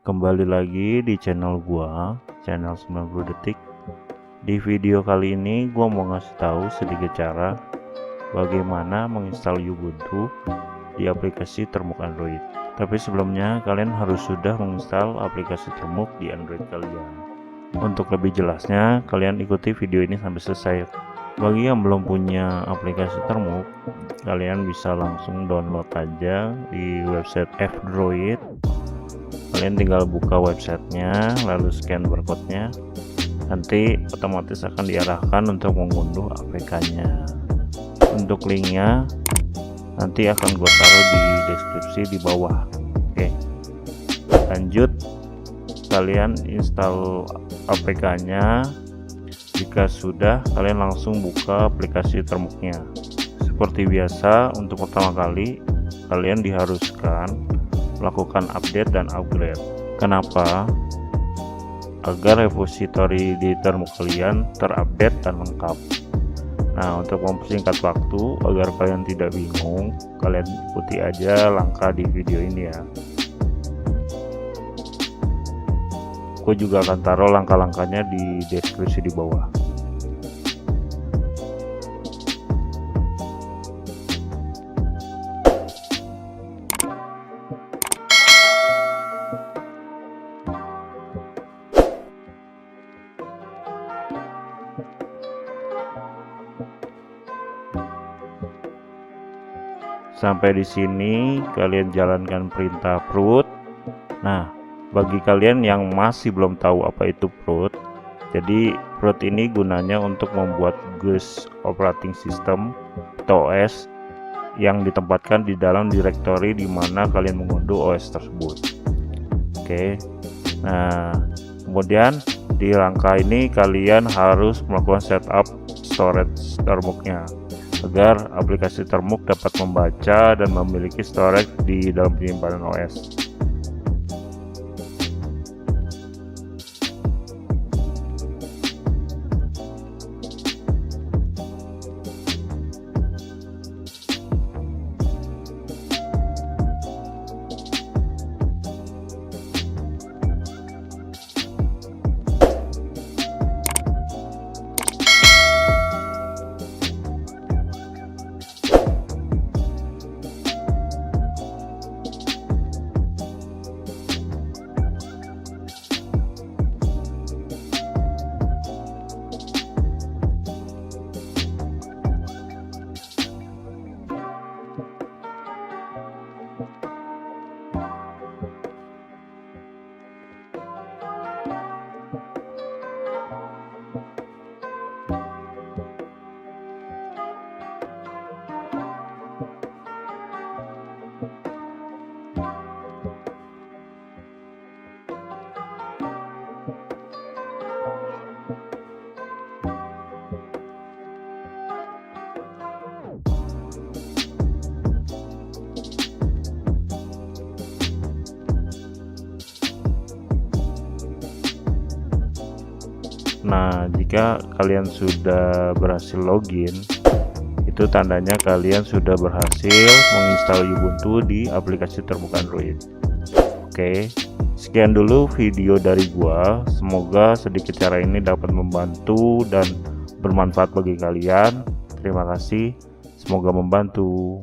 Kembali lagi di channel gua, channel 90 detik. Di video kali ini gua mau ngasih tahu sedikit cara bagaimana menginstal Ubuntu di aplikasi Termuk Android. Tapi sebelumnya kalian harus sudah menginstal aplikasi Termuk di Android kalian. Untuk lebih jelasnya, kalian ikuti video ini sampai selesai. Bagi yang belum punya aplikasi Termuk, kalian bisa langsung download aja di website F-Droid. Kalian tinggal buka websitenya, lalu scan barcode-nya, nanti otomatis akan diarahkan untuk mengunduh APK-nya. Untuk linknya nanti akan gue taruh di deskripsi di bawah. Oke, lanjut, kalian install APK-nya. Jika sudah, kalian langsung buka aplikasi Termuknya. Seperti biasa, untuk pertama kali kalian diharuskan melakukan update dan upgrade. Kenapa? Agar repository di Termuk kalian terupdate dan lengkap. Nah, untuk mempersingkat waktu agar kalian tidak bingung, kalian ikuti aja langkah di video ini ya. Aku juga akan taruh langkah-langkahnya di deskripsi di bawah. Sampai di sini kalian jalankan perintah root. Nah, bagi kalian yang masih belum tahu apa itu root, jadi root ini gunanya untuk membuat GUI operating system atau OS yang ditempatkan di dalam direktori di mana kalian mengunduh OS tersebut. Oke. Nah, kemudian di langkah ini kalian harus melakukan setup storage Termuknya agar aplikasi Termuk dapat membaca dan memiliki storage di dalam penyimpanan OS. Nah, jika kalian sudah berhasil login, itu tandanya kalian sudah berhasil menginstal Ubuntu di aplikasi Termuk Android. Oke, sekian dulu video dari gua. Semoga sedikit cara ini dapat membantu dan bermanfaat bagi kalian. Terima kasih, semoga membantu.